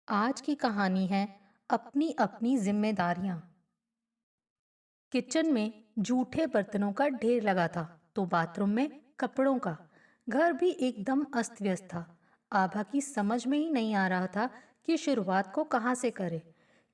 आज की कहानी है अपनी अपनी जिम्मेदारियां। किचन में जूठे बर्तनों का ढेर लगा था तो बाथरूम में कपड़ों का। घर भी एकदम अस्त व्यस्त था। आभा की समझ में ही नहीं आ रहा था कि शुरुआत को कहाँ से करे।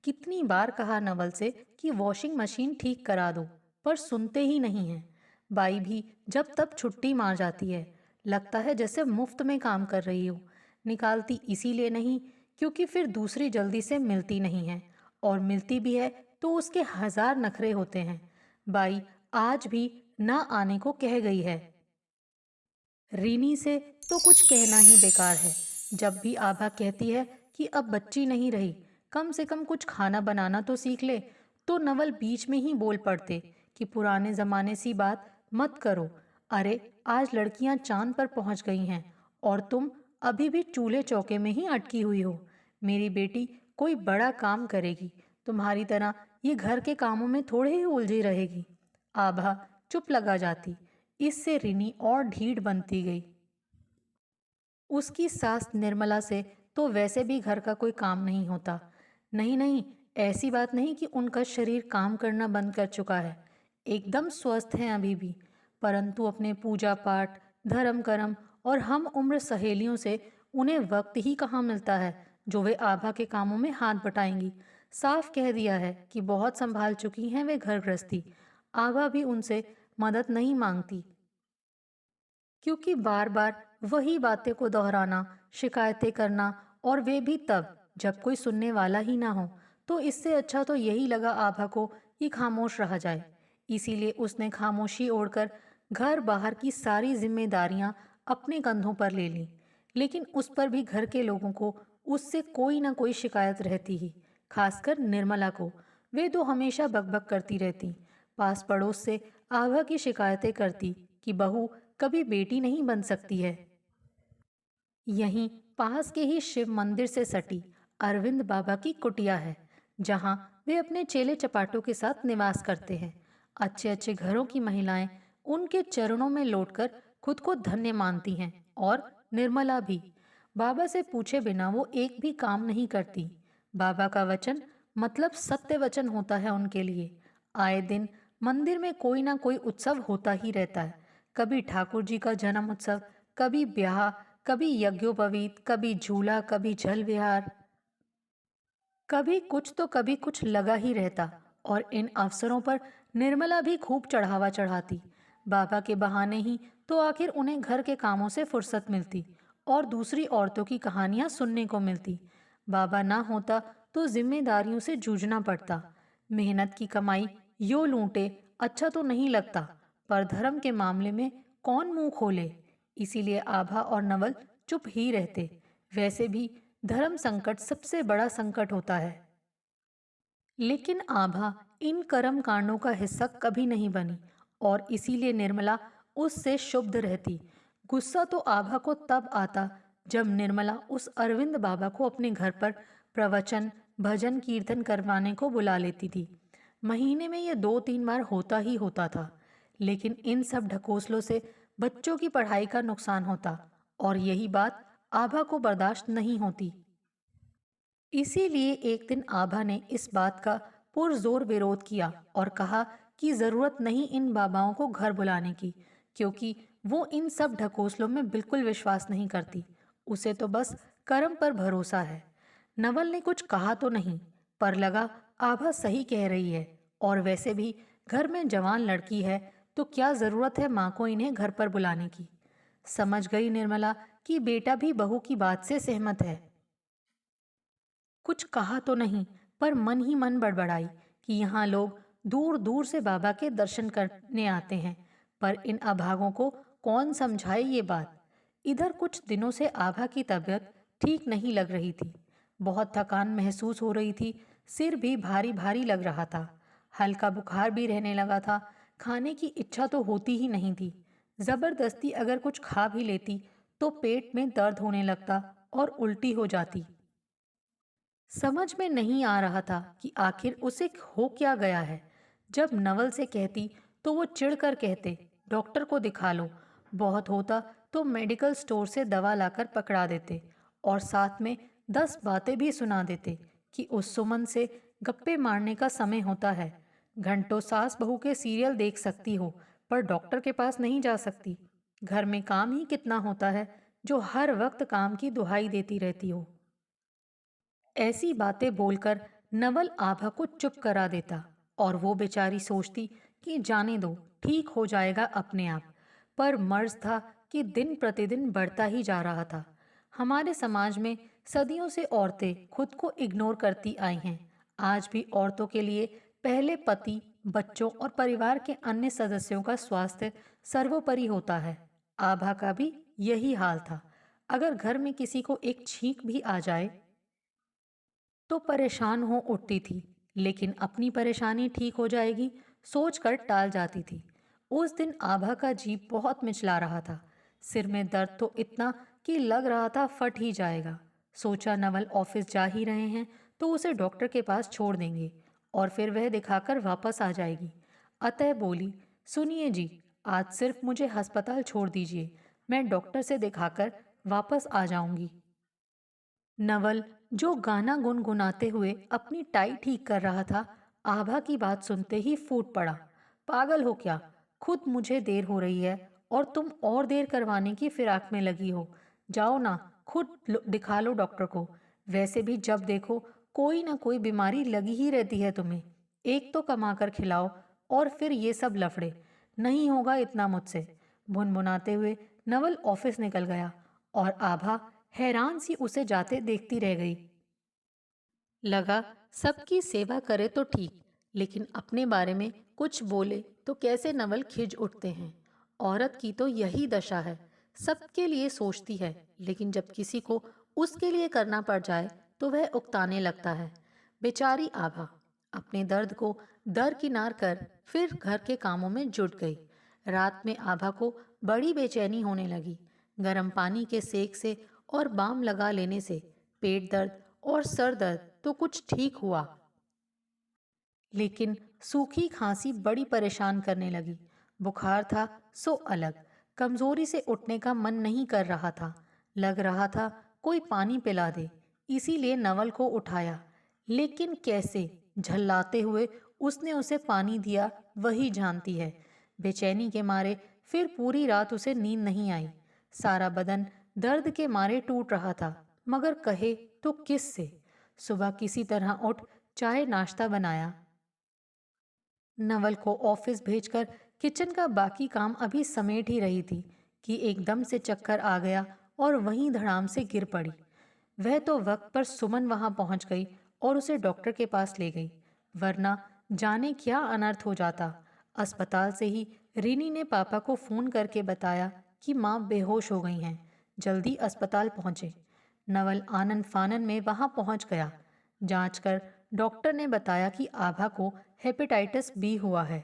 कितनी बार कहा नवल से कि वॉशिंग मशीन ठीक करा दो, पर सुनते ही नहीं है। बाई भी जब तब छुट्टी मार जाती है। लगता है जैसे मुफ्त में काम कर रही हो। निकालती इसीलिए नहीं क्योंकि फिर दूसरी जल्दी से मिलती नहीं है, और मिलती भी है तो उसके हजार नखरे होते हैं। बाई आज भी ना आने को कह गई है। रीनी से तो कुछ कहना ही बेकार है। जब भी आभा कहती है कि अब बच्ची नहीं रही, कम से कम कुछ खाना बनाना तो सीख ले, तो नवल बीच में ही बोल पड़ते कि पुराने जमाने सी बात मत करो। अरे, आज लड़कियां चांद पर पहुंच गई हैं और तुम अभी भी चूल्हे चौके में ही अटकी हुई हो। मेरी बेटी कोई बड़ा काम करेगी, तुम्हारी तरह ये घर के कामों में थोड़े ही उलझी रहेगी। आभा चुप लगा जाती। इससे रिनी और ढीठ बनती गई। उसकी सास निर्मला से तो वैसे भी घर का कोई काम नहीं होता। नहीं नहीं, ऐसी बात नहीं कि उनका शरीर काम करना बंद कर चुका है। एकदम स्वस्थ हैं अभी भी। परंतु अपने पूजा पाठ, धर्म कर्म और हम उम्र सहेलियों से उन्हें वक्त ही कहाँ मिलता है जो वे आभा के कामों में हाथ बटाएंगी। साफ कह दिया है कि बहुत संभाल चुकी हैं वे घर गृहस्थी। आभा भी उनसे मदद नहीं मांगती, क्योंकि बार बार वही बातें को दोहराना, शिकायतें करना, और वे भी तब जब कोई सुनने वाला ही ना हो। तो इससे अच्छा तो यही लगा आभा को कि खामोश रहा जाए। इसीलिए उसने खामोशी ओढ़कर घर बाहर की सारी जिम्मेदारियां अपने कंधों पर ले ली। लेकिन उस पर भी घर के लोगों को उससे कोई ना कोई शिकायत रहती ही, खासकर निर्मला को। वे तो हमेशा बकबक करती रहती। पास पड़ोस से आभा की शिकायतें करती कि बहू कभी बेटी नहीं बन सकती है। यहीं पास के ही शिव मंदिर से सटी अरविंद बाबा की कुटिया है, जहां वे अपने चेले चपाटों के साथ निवास करते हैं। अच्छे अच्छे घरों की महिलाएं उनके चरणों में लौटकर खुद को धन्य मानती हैं, और निर्मला भी। बाबा से पूछे बिना वो एक भी काम नहीं करती। बाबा का वचन मतलब सत्य वचन होता है उनके लिए। आए दिन मंदिर में कोई ना कोई उत्सव होता ही रहता है। कभी ठाकुर जी का जन्म उत्सव, कभी ब्याह, कभी यज्ञोपवीत, कभी झूला, कभी जल विहार। कभी कुछ तो कभी कुछ लगा ही रहता। और इन अवसरों पर निर्मला भी खूब चढ़ावा चढ़ाती। बाबा के बहाने ही तो आखिर उन्हें घर के कामों से फुर्सत मिलती और दूसरी औरतों की कहानियां सुनने को मिलती। बाबा ना होता तो जिम्मेदारियों से जूझना पड़ता। मेहनत की कमाई यो लूटे अच्छा तो नहीं लगता, पर धर्म के मामले में कौन मुंह खोले। इसीलिए आभा और नवल चुप ही रहते। वैसे भी धर्म संकट सबसे बड़ा संकट होता है। लेकिन आभा इन कर्म कांडों का हिस्सा कभी नहीं बनी, और इसीलिए निर्मला उससे शुभ्ध रहती। गुस्सा तो आभा को तब आता जब निर्मला उस अरविंद बाबा को अपने घर पर प्रवचन, भजन कीर्तन करवाने को बुला लेती थी। महीने में ये 2-3 बार होता ही होता था। लेकिन इन सब ढकोसलों से बच्चों की पढ़ाई का नुकसान होता, और यही बात आभा को बर्दाश्त नहीं होती। इसीलिए एक दिन आभा ने इस बात का पुरजोर विरोध किया और कहा कि जरूरत नहीं इन बाबाओं को घर बुलाने की, क्योंकि वो इन सब ढकोसलों में बिल्कुल विश्वास नहीं करती। उसे तो बस कर्म पर भरोसा है। नवल ने कुछ कहा तो नहीं, पर लगा आभा सही कह रही है। और वैसे भी घर में जवान लड़की है, तो क्या जरूरत है माँ को इन्हें घर पर बुलाने की। समझ गई निर्मला कि बेटा भी बहू की बात से सहमत है। कुछ कहा तो नहीं, पर मन ही मन बड़बड़ाई कि यहाँ लोग दूर दूर से बाबा के दर्शन करने आते हैं, पर इन अभागों को कौन समझाए ये बात। इधर कुछ दिनों से आभा की तबीयत ठीक नहीं लग रही थी। बहुत थकान महसूस हो रही थी। सिर भी भारी भारी लग रहा था। हल्का बुखार भी रहने लगा था। खाने की इच्छा तो होती ही नहीं थी। जबरदस्ती अगर कुछ खा भी लेती तो पेट में दर्द होने लगता और उल्टी हो जाती। समझ में नहीं आ रहा था कि आखिर उसे हो क्या गया है। जब नवल से कहती तो वो चिढ़कर कहते, डॉक्टर को दिखा लो। बहुत होता तो मेडिकल स्टोर से दवा लाकर पकड़ा देते, और साथ में 10 बातें भी सुना देते कि उस सुमन से गप्पे मारने का समय होता है। घंटों सास बहू के सीरियल देख सकती हो, पर डॉक्टर के पास नहीं जा सकती। घर में काम ही कितना होता है जो हर वक्त काम की दुहाई देती रहती हो। ऐसी बातें बोलकर नवल आभा को चुप करा देता और वो बेचारी सोचती कि जाने दो, ठीक हो जाएगा अपने आप। पर मर्ज था कि दिन प्रतिदिन बढ़ता ही जा रहा था। हमारे समाज में सदियों से औरतें खुद को इग्नोर करती आई हैं। आज भी औरतों के लिए पहले पति, बच्चों और परिवार के अन्य सदस्यों का स्वास्थ्य सर्वोपरि होता है। आभा का भी यही हाल था। अगर घर में किसी को एक छींक भी आ जाए तो परेशान हो उठती थी, लेकिन अपनी परेशानी ठीक हो जाएगी सोचकर टाल जाती थी। उस दिन आभा का जी बहुत मिचला रहा था। सिर में दर्द तो इतना कि लग रहा था फट ही जाएगा। सोचा नवल ऑफिस जा ही रहे हैं तो उसे डॉक्टर के पास छोड़ देंगे और फिर वह दिखाकर वापस आ जाएगी। अतः बोली, सुनिए जी, आज सिर्फ मुझे अस्पताल छोड़ दीजिए, मैं डॉक्टर से दिखाकर वापस आ जाऊंगी। नवल, जो गाना गुनगुनाते हुए अपनी टाई ठीक कर रहा था, आभा की बात सुनते ही फूट पड़ा। पागल हो क्या? खुद मुझे देर हो रही है और तुम और देर करवाने की फिराक में लगी हो। जाओ ना, खुद दिखा लो डॉक्टर को। वैसे भी जब देखो कोई ना कोई बीमारी लगी ही रहती है तुम्हें। एक तो कमा कर खिलाओ और फिर ये सब लफड़े। नहीं होगा इतना मुझसे। भुनभुनाते हुए नवल ऑफिस निकल गया और आभा हैरान सी उसे जाते देखती रह गई। लगा सबकी सेवा करे तो ठीक, लेकिन अपने बारे में कुछ बोले तो कैसे नवल खिज उठते हैं। औरत की तो यही दशा है, सबके लिए सोचती है, लेकिन जब किसी को उसके लिए करना पड़ जाए तो वह उकताने लगता है। बेचारी आभा अपने दर्द को दरकिनार कर फिर घर के कामों में जुट गई। रात में आभा को बड़ी बेचैनी होने लगी। गर्म पानी के सेक से और बाम लगा लेने से पेट दर्द और सर दर्द तो कुछ ठीक हुआ, लेकिन सूखी खांसी बड़ी परेशान करने लगी। बुखार था सो अलग। कमजोरी से उठने का मन नहीं कर रहा था। लग रहा था कोई पानी पिला दे। इसीलिए नवल को उठाया, लेकिन कैसे? झल्लाते हुए उसने उसे पानी दिया, वही जानती है। बेचैनी के मारे फिर पूरी रात उसे नींद नहीं आई। सारा बदन दर्द के मारे टूट रहा था, मगर कहे तो किस से? सुबह किसी तरह उठ चाय नाश्ता बनाया। नवल को ऑफिस भेजकर किचन का बाकी काम अभी समेट ही रही थी कि एकदम से चक्कर आ गया और वहीं धड़ाम से गिर पड़ी। वह तो वक्त पर सुमन वहां पहुंच गई और उसे डॉक्टर के पास ले गई, वरना जाने क्या अनर्थ हो जाता। अस्पताल से ही रीनी ने पापा को फोन करके बताया कि माँ बेहोश हो गई हैं, जल्दी अस्पताल पहुंचे। नवल आनन फानन में वहां पहुंच गया। जांच कर डॉक्टर ने बताया कि आभा को हेपेटाइटिस बी हुआ है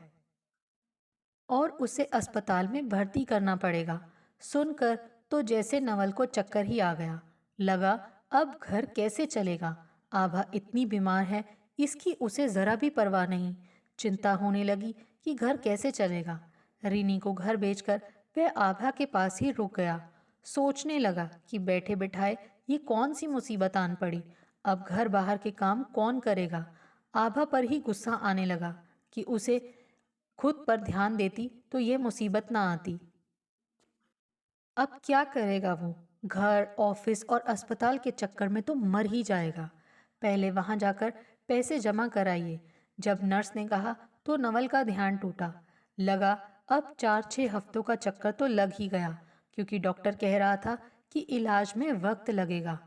और उसे अस्पताल में भर्ती करना पड़ेगा। सुनकर तो जैसे नवल को चक्कर ही आ गया। लगा अब घर कैसे चलेगा? आभा इतनी बीमार है, इसकी उसे जरा भी परवाह नहीं। चिंता होने लगी कि घर कैसे चलेगा। रीनी को घर भेजकर वह आभा के पास ही रुक गया। सोचने लगा कि बैठे बिठाए ये कौन सी मुसीबत आन पड़ी। अब घर बाहर के काम कौन करेगा? आभा पर ही गुस्सा आने लगा कि उसे खुद पर ध्यान देती तो ये मुसीबत ना आती। अब क्या करेगा वो? घर, ऑफिस और अस्पताल के चक्कर में तो मर ही जाएगा। पहले वहां जाकर पैसे जमा कराइए। जब नर्स ने कहा तो नवल का ध्यान टूटा। लगा अब 4-6 हफ्तों का चक्कर तो लग ही गया, क्योंकि डॉक्टर कह रहा था कि इलाज में वक्त लगेगा।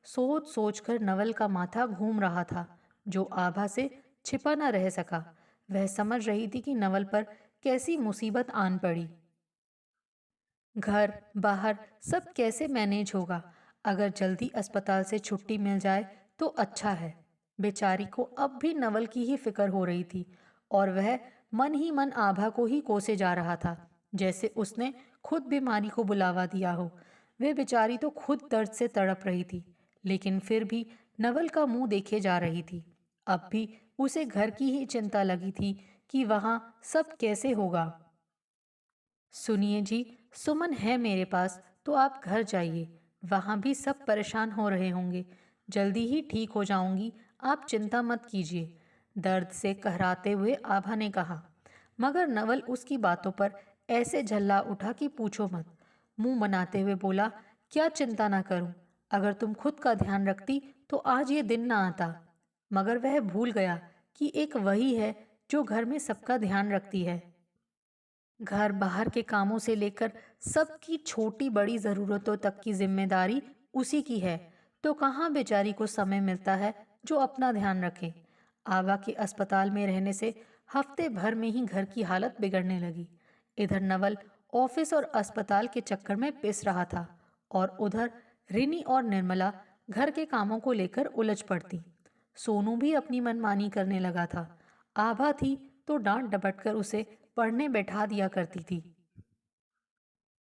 सोच सोच कर नवल का माथा घूम रहा था, जो आभा से छिपा न रह सका। वह समझ रही थी कि नवल पर कैसी मुसीबत आन पड़ी। घर बाहर सब कैसे मैनेज होगा? अगर जल्दी अस्पताल से छुट्टी मिल जाए तो अच्छा है। बेचारी को अब भी नवल की ही फिक्र हो रही थी और वह मन ही मन आभा को ही कोसे जा रहा था, जैसे उसने खुद बीमारी को बुलावा दिया हो। वह बेचारी तो खुद दर्द से तड़प रही थी, लेकिन फिर भी नवल का मुंह देखे जा रही थी। अब भी उसे घर की ही चिंता लगी थी कि वहां सब कैसे होगा। सुनिए जी, सुमन है मेरे पास, तो आप घर जाइए। वहां भी सब परेशान हो रहे होंगे। जल्दी ही ठीक हो जाऊंगी, आप चिंता मत कीजिए, दर्द से कहराते हुए आभा ने कहा। मगर नवल उसकी बातों पर ऐसे झल्ला उठा कि पूछो मत। मुंह बनाते हुए बोला, क्या चिंता ना करूं, अगर तुम खुद का ध्यान रखती तो आज ये दिन ना आता। मगर वह भूल गया कि एक वही है जो घर में सबका ध्यान रखती है। घर बाहर के कामों से लेकर सबकी छोटी बड़ी ज़रूरतों तक की जिम्मेदारी उसी की है, तो कहाँ बेचारी को समय मिलता है जो अपना ध्यान रखे। आबा के अस्पताल में रहने से हफ्ते भर में ही घर की हालत बिगड़ने लगी। इधर नवल ऑफिस और अस्पताल के चक्कर में पिस रहा था और उधर रिनी और निर्मला घर के कामों को लेकर उलझ पड़ती। सोनू भी अपनी मनमानी करने लगा था। आभा थी तो डांट डपट कर उसे पढ़ने बैठा दिया करती थी,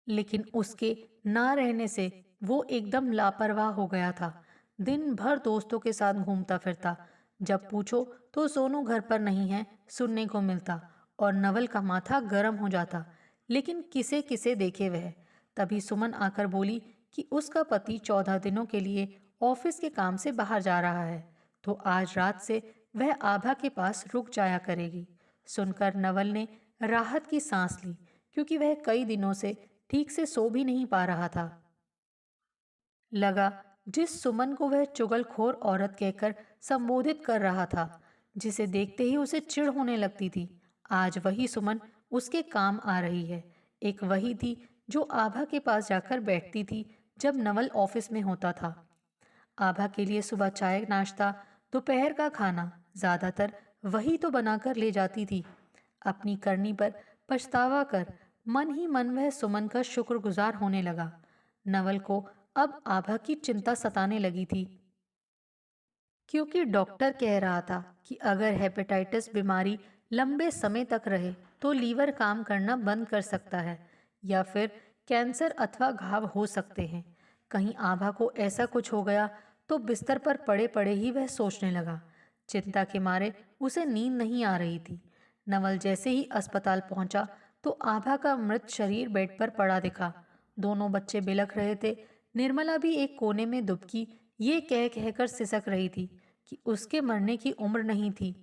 लेकिन उसके ना रहने से वो एकदम लापरवाह हो गया था। दिन भर दोस्तों के साथ घूमता फिरता, जब पूछो तो सोनू घर पर नहीं है सुनने को मिलता और नवल का माथा गर्म हो जाता। लेकिन किसे किसे देखे वह। तभी सुमन आकर बोली कि उसका पति 14 दिनों के लिए ऑफिस के काम से बाहर जा रहा है, तो आज रात से वह आभा के पास रुक जाया करेगी। सुनकर नवल ने राहत की सांस ली, क्योंकि वह कई दिनों से ठीक से सो भी नहीं पा रहा था। लगा जिस सुमन को वह चुगलखोर औरत कहकर संबोधित कर रहा था, जिसे देखते ही उसे चिढ़ होने लगती थी, आज वही सुमन उसके काम आ रही है। एक वही थी जो आभा के पास जाकर बैठती थी जब नवल ऑफिस में होता था। आभा के लिए सुबह चाय नाश्ता, दोपहर का खाना ज्यादातर वही तो बनाकर ले जाती थी। अपनी करनी पर पछतावा कर मन ही मन वह सुमन का शुक्रगुजार होने लगा। नवल को अब आभा की चिंता सताने लगी थी, क्योंकि डॉक्टर कह रहा था कि अगर हेपेटाइटिस बीमारी लंबे समय तक रहे तो लीवर काम करना बंद कर सकता है या फिर कैंसर अथवा घाव हो सकते हैं। कहीं आभा को ऐसा कुछ हो गया तो बिस्तर पर पड़े पड़े ही वह सोचने लगा। चिंता के मारे उसे नींद नहीं आ रही थी। नवल जैसे ही अस्पताल पहुंचा तो आभा का मृत शरीर बेड पर पड़ा दिखा। दोनों बच्चे बिलख रहे थे। निर्मला भी एक कोने में दुबकी ये कह कहकर सिसक रही थी कि उसके मरने की उम्र नहीं थी।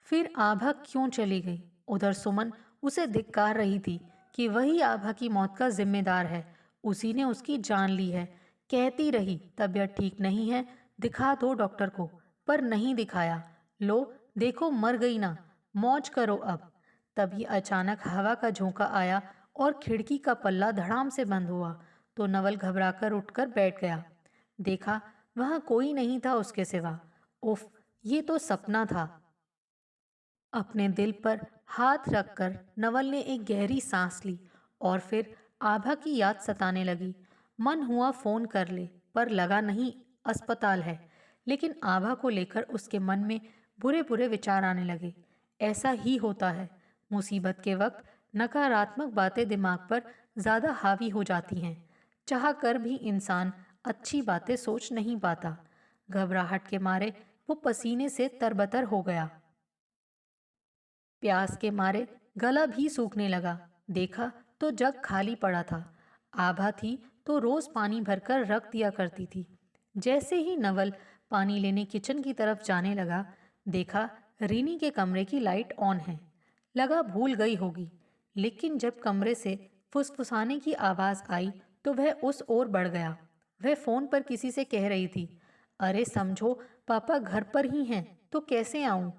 फिर आभा क्यों चली गई? उधर सुमन उसे धिक्कार रही थी कि वही आभा की मौत का जिम्मेदार है, उसी ने उसकी जान ली है। कहती रही तबीयत ठीक नहीं है, दिखा दो डॉक्टर को, पर नहीं दिखाया। लो देखो मर गई ना, मौज करो अब। तभी अचानक हवा का झोंका आया और खिड़की का पल्ला धड़ाम से बंद हुआ, तो नवल घबराकर उठकर बैठ गया। देखा वहां कोई नहीं था उसके सिवा। उफ, ये तो सपना था। अपने दिल पर हाथ रखकर नवल ने एक गहरी सांस ली और फिर आभा की याद सताने लगी। मन हुआ फोन कर ले, पर लगा नहीं, अस्पताल है। लेकिन आभा को लेकर उसके मन में बुरे बुरे विचार आने लगे। ऐसा ही होता है, मुसीबत के वक्त नकारात्मक बातें दिमाग पर ज्यादा हावी हो जाती हैं। चाह कर भी इंसान अच्छी बातें सोच नहीं पाता। घबराहट के मारे वो पसीने से तरबतर हो गया। प्यास के मारे गला भी सूखने लगा। देखा तो जग खाली पड़ा था। आभा थी तो रोज पानी भरकर रख दिया करती थी। जैसे ही नवल पानी लेने किचन की तरफ जाने लगा, देखा रीनी के कमरे की लाइट ऑन है। लगा भूल गई होगी, लेकिन जब कमरे से फुसफुसाने की आवाज आई तो वह उस ओर बढ़ गया। वह फोन पर किसी से कह रही थी, अरे समझो पापा घर पर ही हैं, तो कैसे आऊं?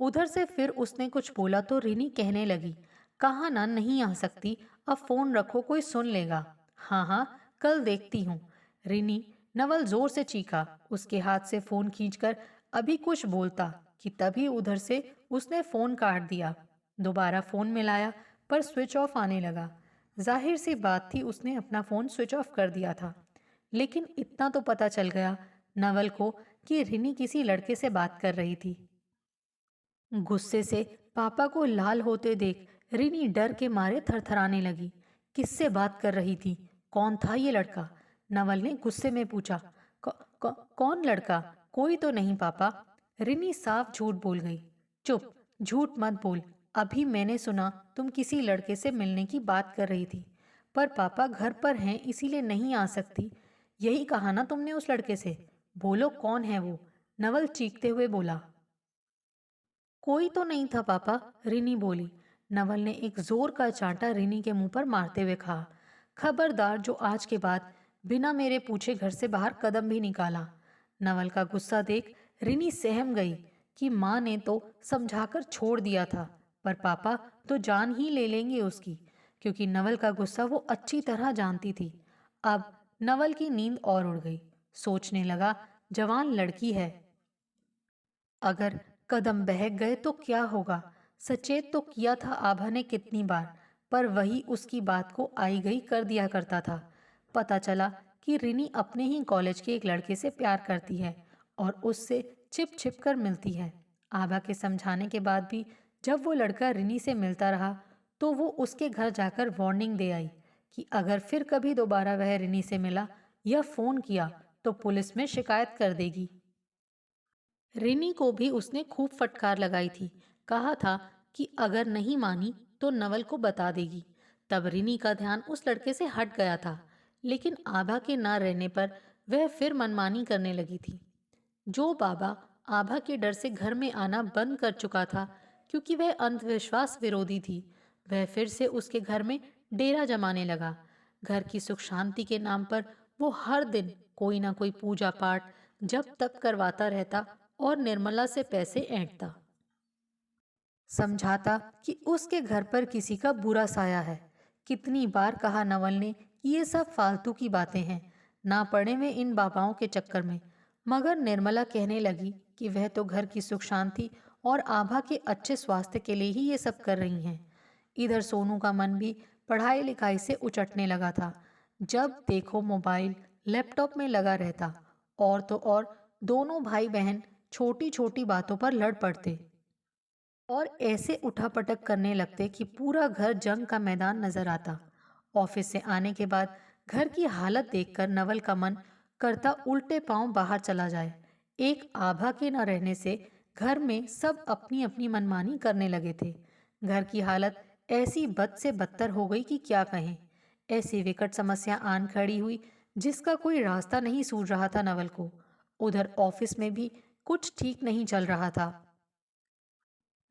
उधर से फिर उसने कुछ बोला तो रिनी कहने लगी, कहा ना नहीं आ सकती, अब फोन रखो कोई सुन लेगा। हाँ हाँ, कल देखती हूँ। रिनी, नवल जोर से चीखा। उसके हाथ से फोन खींचकर अभी कुछ बोलता कि तभी उधर से उसने फोन काट दिया। दोबारा फोन मिलाया पर स्विच ऑफ आने लगा। जाहिर सी बात थी, उसने अपना फोन स्विच ऑफ कर दिया था। लेकिन इतना तो पता चल गया नवल को कि रिनी किसी लड़के से बात कर रही थी। गुस्से से पापा को लाल होते देख रिनी डर के मारे थरथराने लगी। किससे बात कर रही थी? कौन था ये लड़का? नवल ने गुस्से में पूछा। कौन लड़का? कोई तो नहीं पापा। रिनी साफ झूठ बोल गई। चुप, झूठ मत बोल। अभी मैंने सुना तुम किसी लड़के से मिलने की बात कर रही थी, पर पापा घर पर हैं इसीलिए नहीं आ सकती। यही कहा ना तुमने उस लड़के से? बोलो कौन है वो? नवल चीखते हुए बोला। कोई तो नहीं था पापा, रिनी बोली। नवल ने एक जोर का चांटा रिनी के मुंह पर मारते हुए कहा, खबरदार जो आज के बाद बिना मेरे पूछे घर से बाहर कदम भी निकाला। नवल का गुस्सा देख रिनी सहम गई कि माँ ने तो समझाकर छोड़ दिया था, पर पापा तो जान ही ले लेंगे उसकी, क्योंकि नवल का गुस्सा वो अच्छी तरह जानती थी। अब नवल की नींद और उड़ गई। सोचने लगा, जवान लड़की है, अगर कदम बहक गए तो क्या होगा। सचेत तो किया था आभा ने कितनी बार, पर वही उसकी बात को आई गई कर दिया करता था। पता चला कि रिनी अपने ही कॉलेज के एक लड़के से प्यार करती है और उससे छिप छिप कर मिलती है। आभा के समझाने के बाद भी जब वो लड़का रिनी से मिलता रहा तो वो उसके घर जाकर वार्निंग दे आई कि अगर फिर कभी दोबारा वह रिनी से मिला या फोन किया तो पुलिस में शिकायत कर देगी। रिनी को भी उसने खूब फटकार लगाई थी। कहा था कि अगर नहीं मानी तो नवल को बता देगी। तब रिनी का ध्यान उस लड़के से हट गया था, लेकिन आभा के ना रहने पर वह फिर मनमानी करने लगी थी। जो बाबा आभा के डर से घर में आना बंद कर चुका था क्योंकि वह अंधविश्वास विरोधी थी, वह फिर से उसके घर में डेरा जमाने लगा। घर की सुख शांति के नाम पर वो हर दिन कोई ना कोई पूजा पाठ जब तक करवाता रहता और निर्मला से पैसे ऐंठता। समझाता कि उसके घर पर किसी का बुरा साया है। कितनी बार कहा नवल ने कि ये सब फालतू की बातें हैं, ना पड़े में इन बाबाओं के चक्कर में। मगर निर्मला कहने लगी कि वह तो घर की सुख शांति और आभा के अच्छे स्वास्थ्य के लिए ही ये सब कर रही हैं। इधर सोनू का मन भी पढ़ाई लिखाई से उचटने लगा था। जब देखो मोबाइल लैपटॉप में लगा रहता, और तो और दोनों भाई बहन छोटी छोटी बातों पर लड़ पड़ते और ऐसे उठापटक करने लगते कि पूरा घर जंग का मैदान नजर आता। ऑफिस से आने के बाद घर की हालत देखकर नवल का मन करता उल्टे पांव बाहर चला जाए। एक आभा के न रहने से घर में सब अपनी अपनी मनमानी करने लगे थे। घर की हालत ऐसी बद से बदतर हो गई कि क्या कहें। ऐसी विकट समस्या आन खड़ी हुई जिसका कोई रास्ता नहीं सूझ रहा था नवल को। उधर ऑफिस में भी कुछ ठीक नहीं चल रहा था।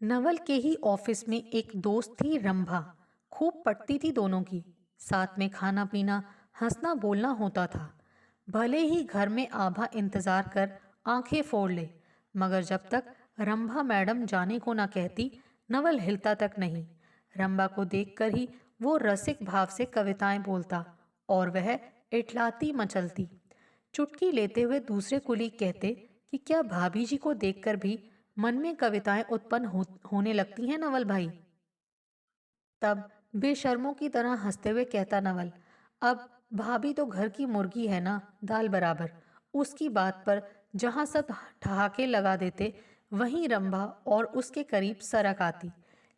नवल के ही ऑफिस में एक दोस्त थी रंभा। खूब पटती थी दोनों की। साथ में खाना पीना हंसना बोलना होता था। भले ही घर में आभा इंतजार कर आंखें फोड़ ले, मगर जब तक रंभा मैडम जाने को ना कहती नवल हिलता तक नहीं। रंभा को देखकर ही वो रसिक भाव से कविताएं बोलता और वह इठलाती मचलती। चुटकी लेते हुए दूसरे कुलीग कहते कि क्या भाभी जी को देखकर भी मन में कविताएं उत्पन्न होने लगती हैं नवल भाई। तब बेशर्मों की तरह हंसते हुए कहता नवल, अब भाभी तो घर की मुर्गी है ना, दाल बराबर। उसकी बात पर जहां सब ठहाके लगा देते वहीं रंभा और उसके करीब सरक आती।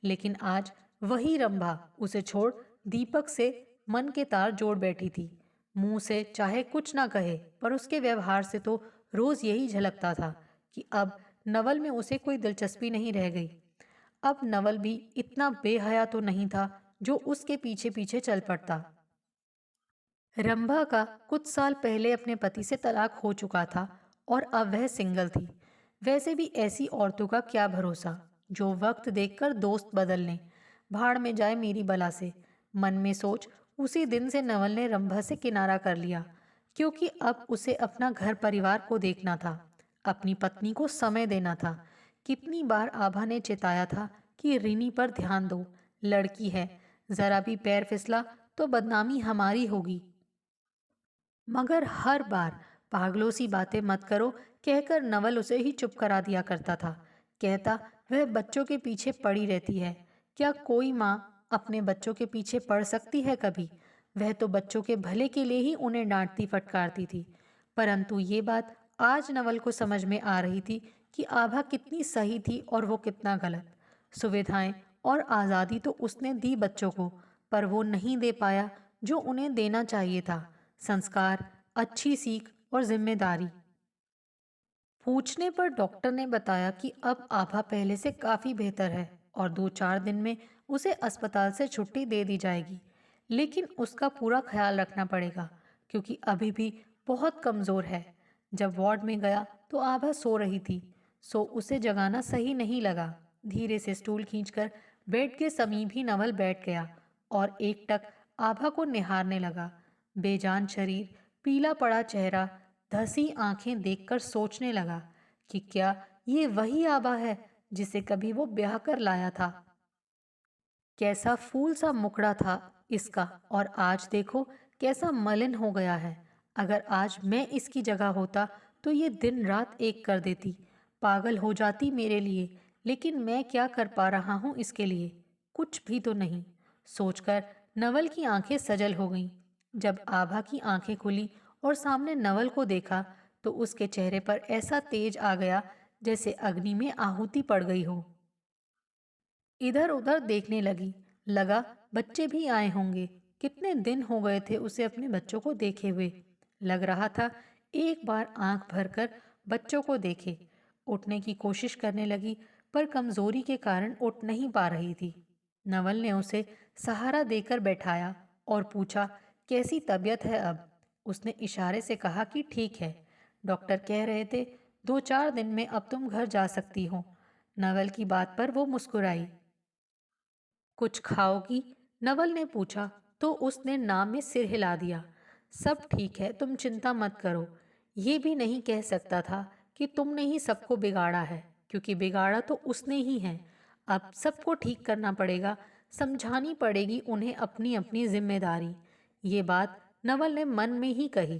लेकिन आज वही रंभा उसे छोड़ दीपक से मन के तार जोड़ बैठी थी। मुंह से चाहे कुछ ना कहे, पर उसके व्यवहार से तो रोज यही झलकता था कि अब नवल में उसे कोई दिलचस्पी नहीं रह गई। अब नवल भी इतना बेहया तो नहीं था जो उसके पीछे पीछे चल पड़ता। रंभा का कुछ साल पहले अपने पति से तलाक हो चुका था और अब वह सिंगल थी। वैसे भी ऐसी औरतों का क्या भरोसा जो वक्त देखकर दोस्त बदल लें। भाड़ में जाए मेरी बला से, मन में सोच उसी दिन से नवल ने रंभा से किनारा कर लिया, क्योंकि अब उसे अपना घर परिवार को देखना था, अपनी पत्नी को समय देना था। कितनी बार आभा ने चिताया था कि रिनी पर ध्यान दो, लड़की है, जरा भी पैर फिसला तो बदनामी हमारी होगी। मगर हर बार पागलों सी बातें मत करो कहकर नवल उसे ही चुप करा दिया करता था। कहता वह बच्चों के पीछे पड़ी रहती है। क्या कोई माँ अपने बच्चों के पीछे पड़ सकती है कभी? वह तो बच्चों के भले के लिए ही उन्हें डांटती फटकारती थी। परंतु ये बात आज नवल को समझ में आ रही थी कि आभा कितनी सही थी और वो कितना गलत। सुविधाएं और आज़ादी तो उसने दी बच्चों को, पर वो नहीं दे पाया जो उन्हें देना चाहिए था, संस्कार, अच्छी सीख और जिम्मेदारी। पूछने पर डॉक्टर ने बताया कि अब आभा पहले से काफी बेहतर है और 2-4 दिन में उसे अस्पताल से छुट्टी दे दी जाएगी। लेकिन उसका पूरा ख्याल रखना पड़ेगा, क्योंकि अभी भी बहुत कमज़ोर है। जब वार्ड में गया तो आभा सो रही थी, सो उसे जगाना सही नहीं लगा। धीरे से स्टूल खींचकर बेड के समीप ही नवल बैठ गया और एकटक आभा को निहारने लगा। बेजान शरीर, पीला पड़ा चेहरा, धसी आंखें देखकर सोचने लगा कि क्या ये वही आभा है जिसे कभी वो ब्याह कर लाया था। कैसा फूल सा मुखड़ा था इसका, और आज देखो कैसा मलिन हो गया है। अगर आज मैं इसकी जगह होता तो ये दिन रात एक कर देती, पागल हो जाती मेरे लिए। लेकिन मैं क्या कर पा रहा हूँ इसके लिए? कुछ भी तो नहीं। सोचकर नवल की आंखें सजल हो गईं। जब आभा की आंखें खुली और सामने नवल को देखा तो उसके चेहरे पर ऐसा तेज आ गया जैसे अग्नि में आहुति पड़ गई हो। इधर उधर देखने लगी, लगा बच्चे भी आए होंगे। कितने दिन हो गए थे उसे अपने बच्चों को देखे हुए। लग रहा था एक बार आंख भरकर बच्चों को देखे। उठने की कोशिश करने लगी पर कमजोरी के कारण उठ नहीं पा रही थी। नवल ने उसे सहारा देकर बैठाया और पूछा, कैसी तबीयत है अब? उसने इशारे से कहा कि ठीक है। डॉक्टर कह रहे थे 2-4 दिन में अब तुम घर जा सकती हो। नवल की बात पर वो मुस्कुराई। कुछ खाओगी? नवल ने पूछा तो उसने ना में सिर हिला दिया। सब ठीक है, तुम चिंता मत करो। ये भी नहीं कह सकता था कि तुमने ही सबको बिगाड़ा है, क्योंकि बिगाड़ा तो उसने ही है। अब सबको ठीक करना पड़ेगा, समझानी पड़ेगी उन्हें अपनी अपनी जिम्मेदारी। ये बात नवल ने मन में ही कही।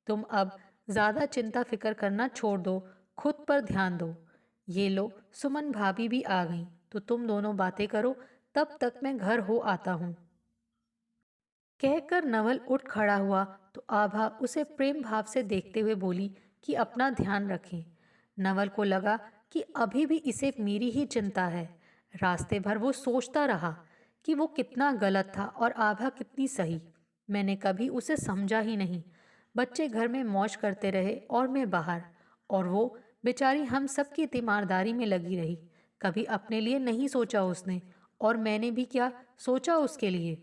तुम अब ज्यादा चिंता फिक्र करना छोड़ दो, खुद पर ध्यान दो। ये लो, सुमन भाभी भी आ गई तो तुम दोनों बातें करो, तब तक मैं घर हो आता हूँ। कहकर नवल उठ खड़ा हुआ तो आभा उसे प्रेम भाव से देखते हुए बोली कि अपना ध्यान रखें। नवल को लगा कि अभी भी इसे मेरी ही चिंता है। रास्ते भर वो सोचता रहा कि वो कितना गलत था और आभा कितनी सही। मैंने कभी उसे समझा ही नहीं। बच्चे घर में मौज करते रहे और मैं बाहर, और वो बेचारी हम सबकी तीमारदारी में लगी रही। कभी अपने लिए नहीं सोचा उसने, और मैंने भी क्या सोचा उसके लिए।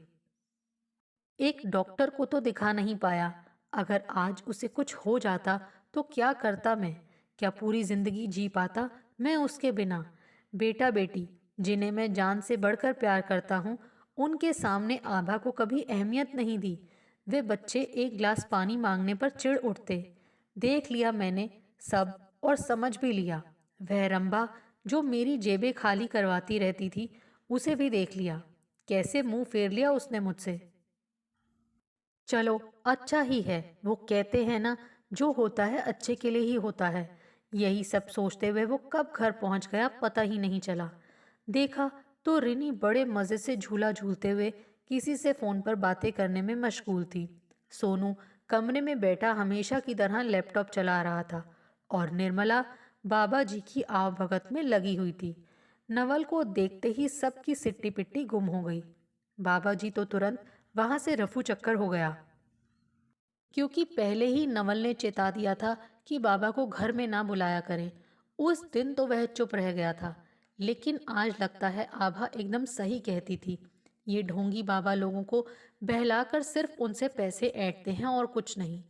एक डॉक्टर को तो दिखा नहीं पाया। अगर आज उसे कुछ हो जाता तो क्या करता मैं? क्या पूरी जिंदगी जी पाता मैं उसके बिना? बेटा बेटी, जिन्हें मैं जान से बढ़कर प्यार करता हूँ, उनके सामने आभा को कभी अहमियत नहीं दी। वे बच्चे एक गिलास पानी मांगने पर चिढ़ उठते। देख लिया मैंने सब, और समझ भी लिया। वह रंभा जो मेरी जेबें खाली करवाती रहती थी, उसे भी देख लिया। कैसे मुंह फेर लिया उसने मुझसे। चलो, अच्छा ही है। वो कहते हैं ना, जो होता है अच्छे के लिए ही होता है। यही सब सोचते हुए वो कब घर पहुंच गया पता ही नहीं चला। देखा तो रिनी बड़े मजे से झूला झूलते हुए किसी से फोन पर बातें करने में मशगूल थी। सोनू कमरे में बैठा हमेशा की तरह लैपटॉप चला रहा था, और निर्मला बाबा जी की आवभगत में लगी हुई थी। नवल को देखते ही सबकी सिट्टी पिट्टी गुम हो गई। बाबा जी तो तुरंत वहां से रफू चक्कर हो गया, क्योंकि पहले ही नवल ने चेता दिया था कि बाबा को घर में ना बुलाया करें। उस दिन तो वह चुप रह गया था, लेकिन आज लगता है आभा एकदम सही कहती थी। ये ढोंगी बाबा लोगों को बहलाकर सिर्फ उनसे पैसे ऐंठते हैं और कुछ नहीं।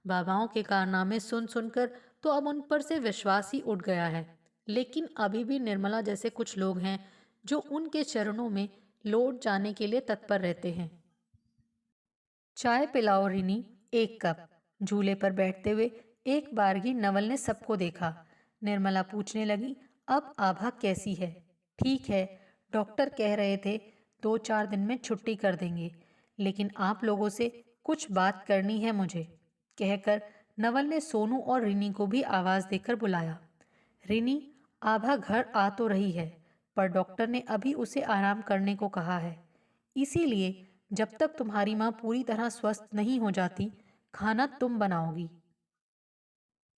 बाबाओं के कारनामे सुन सुनकर तो अब उन पर से विश्वास ही उठ गया है। लेकिन अभी भी निर्मला जैसे कुछ लोग हैं जो उनके चरणों में लौट जाने के लिए तत्पर रहते हैं। चाय पिलाओ रिनी, 1 कप। झूले पर बैठते हुए एक बारगी नवल ने सबको देखा। निर्मला पूछने लगी, अब आभा कैसी है? ठीक है, डॉक्टर कह रहे थे 2-4 दिन में छुट्टी कर देंगे, लेकिन आप लोगों से कुछ बात करनी है मुझे। कहकर नवल ने सोनू और रिनी को भी आवाज देकर बुलाया। रिनी, आभा घर आ तो रही है, पर डॉक्टर ने अभी उसे आराम करने को कहा है। इसीलिए जब तक तुम्हारी माँ पूरी तरह स्वस्थ नहीं हो जाती, खाना तुम बनाओगी।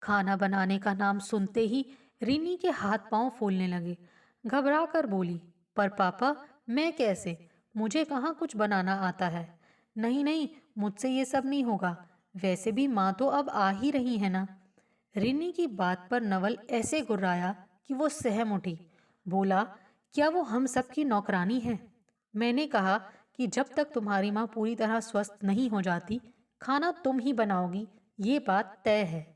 खाना बनाने का नाम सुनते ही रिनी के हाथ पांव फूलने लगे। घबरा कर बोली, पर पापा, मैं कैसे? मुझे कहाँ कुछ बनाना आता है। नहीं नहीं, मुझसे ये सब नहीं होगा। वैसे भी माँ तो अब आ ही रही है ना। रिनी की बात पर नवल ऐसे गुर्राया कि वो सहम उठी। बोला, क्या वो हम सबकी नौकरानी है? मैंने कहा कि जब तक तुम्हारी माँ पूरी तरह स्वस्थ नहीं हो जाती, खाना तुम ही बनाओगी, ये बात तय है।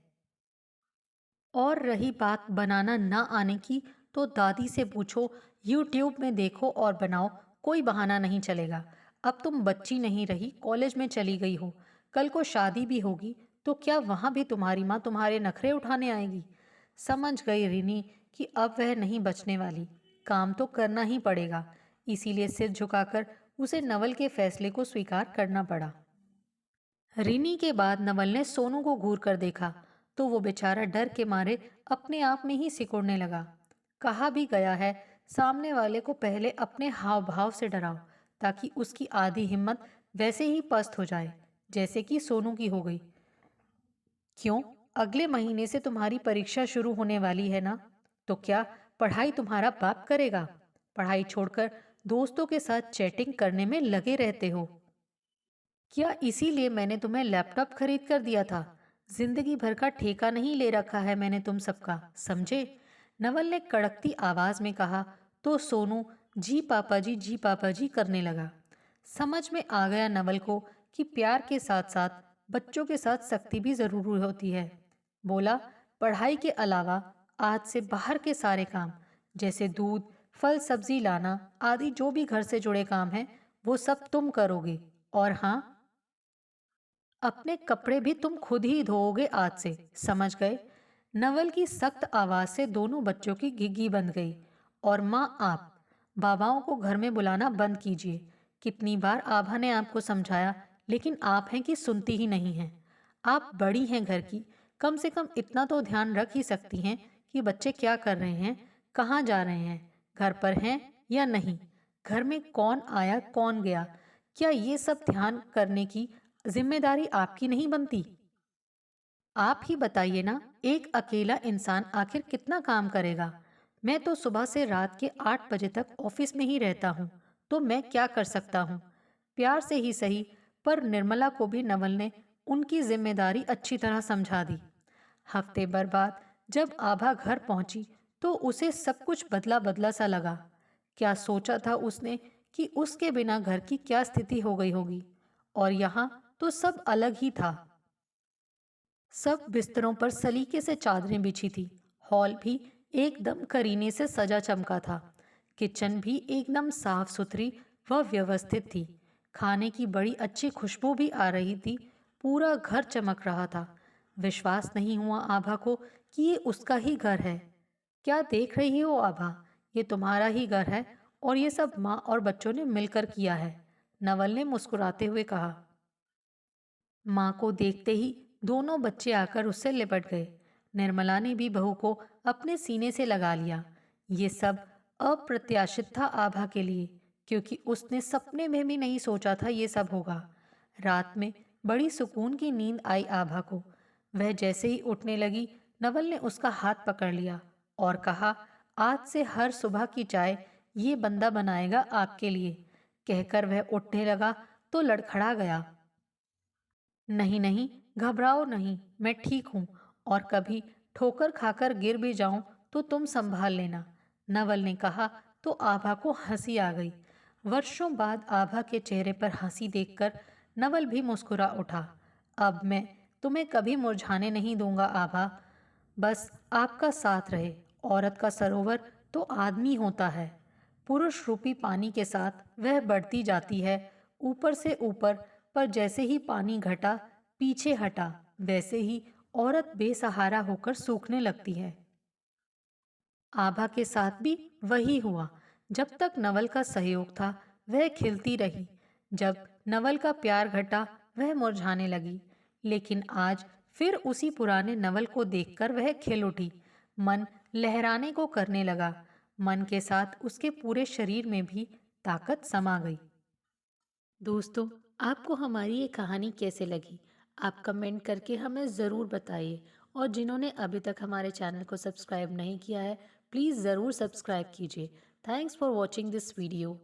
और रही बात बनाना ना आने की, तो दादी से पूछो, यूट्यूब में देखो और बनाओ, कोई बहाना नहीं चलेगा। अब तुम बच्ची नहीं रही, कॉलेज में चली गई हो, कल को शादी भी होगी, तो क्या वहाँ भी तुम्हारी माँ तुम्हारे नखरे उठाने आएगी? समझ गई रिनी कि अब वह नहीं बचने वाली, काम तो करना ही पड़ेगा। इसीलिए सिर झुकाकर उसे नवल के फैसले को स्वीकार करना पड़ा। रिनी के बाद नवल ने सोनू को घूर कर देखा तो वो बेचारा डर के मारे अपने आप में ही सिकुड़ने लगा। कहा भी गया है, सामने वाले को पहले अपने हाव भाव से डराओ, ताकि उसकी आधी हिम्मत वैसे ही पस्त हो जाए जैसे कि सोनू की हो गई। क्यों? अगले महीने से तुम्हारी परीक्षा शुरू होने वाली है ना? तो क्या पढ़ाई तुम्हारा बाप करेगा? पढ़ाई छोड़कर दोस्तों के साथ चैटिंग करने में लगे रहते हो। क्या इसीलिए मैंने तुम्हें लैपटॉप खरीद कर दिया था? जिंदगी भर का ठेका नहीं ले रखा है मैंने तुम सबका, समझे? नवल ने कड़कती आवाज में कहा तो सोनू जी पापा जी, जी पापा जी करने लगा। समझ में आ गया नवल को कि प्यार के साथ साथ बच्चों के साथ सख्ती भी जरूरी होती है। बोला, पढ़ाई के अलावा आज से बाहर के सारे काम, जैसे दूध, फल सब्जी लाना आदि जो भी घर से जुड़े काम हैं, वो सब तुम करोगे। और हाँ, अपने कपड़े भी तुम खुद ही धोओगे आज से, समझ गए? नवल की सख्त आवाज से दोनों बच्चों की घिघी बंद गई। और माँ, आप बाबाओं को घर में बुलाना बंद कीजिए। कितनी बार आभा ने आपको समझाया, लेकिन आप हैं कि सुनती ही नहीं हैं। आप बड़ी हैं घर की, कम से कम इतना तो ध्यान रख ही सकती हैं कि बच्चे क्या कर रहे हैं, कहाँ जा रहे हैं, घर पर हैं या नहीं, घर में कौन आया कौन गया, क्या ये सब ध्यान करने की जिम्मेदारी आपकी नहीं बनती? आप ही बताइए ना, एक अकेला इंसान आखिर कितना काम करेगा? मैं तो सुबह से रात के 8 बजे तक ऑफिस में ही रहता हूँ, तो मैं क्या कर सकता हूँ? प्यार से ही सही, पर निर्मला को भी नवल ने उनकी जिम्मेदारी अच्छी तरह समझा दी। हफ्ते भर बाद जब आभा घर पहुंची तो उसे सब कुछ बदला बदला सा लगा। क्या सोचा था उसने कि उसके बिना घर की क्या स्थिति हो गई होगी? और यहाँ तो सब अलग ही था। सब बिस्तरों पर सलीके से चादरें बिछी थी। हॉल भी एकदम करीने से सजा चमका था। किचन भी एकदम साफ सुथरी व व्यवस्थित थी। खाने की बड़ी अच्छी खुशबू भी आ रही थी। पूरा घर चमक रहा था। विश्वास नहीं हुआ आभा को कि ये उसका ही घर है। क्या देख रही हो आभा? ये तुम्हारा ही घर है और ये सब माँ और बच्चों ने मिलकर किया है, नवल ने मुस्कुराते हुए कहा। माँ को देखते ही दोनों बच्चे आकर उससे लिपट गए। निर्मला ने भी बहू को अपने सीने से लगा लिया। ये सब अप्रत्याशित था आभा के लिए, क्योंकि उसने सपने में भी नहीं सोचा था ये सब होगा। रात में बड़ी सुकून की नींद आई आभा को। वह जैसे ही उठने लगी, नवल ने उसका हाथ पकड़ लिया और कहा, आज से हर सुबह की चाय ये बंदा बनाएगा आपके लिए। कहकर वह उठने लगा तो लड़खड़ा गया। नहीं नहीं, घबराओ नहीं, मैं ठीक हूँ, और कभी ठोकर खाकर गिर भी जाऊं तो तुम संभाल लेना, नवल ने कहा तो आभा को हंसी आ गई। वर्षों बाद आभा के चेहरे पर हंसी देखकर नवल भी मुस्कुरा उठा। अब मैं तुम्हें कभी मुरझाने नहीं दूंगा आभा, बस आपका साथ रहे। औरत का सरोवर तो आदमी होता है। पुरुष रूपी पानी के साथ वह बढ़ती जाती है, ऊपर से ऊपर, पर जैसे ही पानी घटा, पीछे हटा, वैसे ही औरत बेसहारा होकर सूखने लगती है। आभा के साथ भी वही हुआ। जब तक नवल का सहयोग था, वह खिलती रही। जब नवल का प्यार घटा, वह मुरझाने लगी। लेकिन आज फिर उसी पुराने नवल को देखकर वह खिल उठी। मन लहराने को करने लगा। मन के साथ उसके पूरे शरीर में भी ताकत समा गई। दोस्तों, आपको हमारी ये कहानी कैसे लगी? आप कमेंट करके हमें ज़रूर बताइए। और जिन्होंने अभी तक हमारे चैनल को सब्सक्राइब नहीं किया है, प्लीज़ ज़रूर सब्सक्राइब कीजिए। Thanks for watching this video.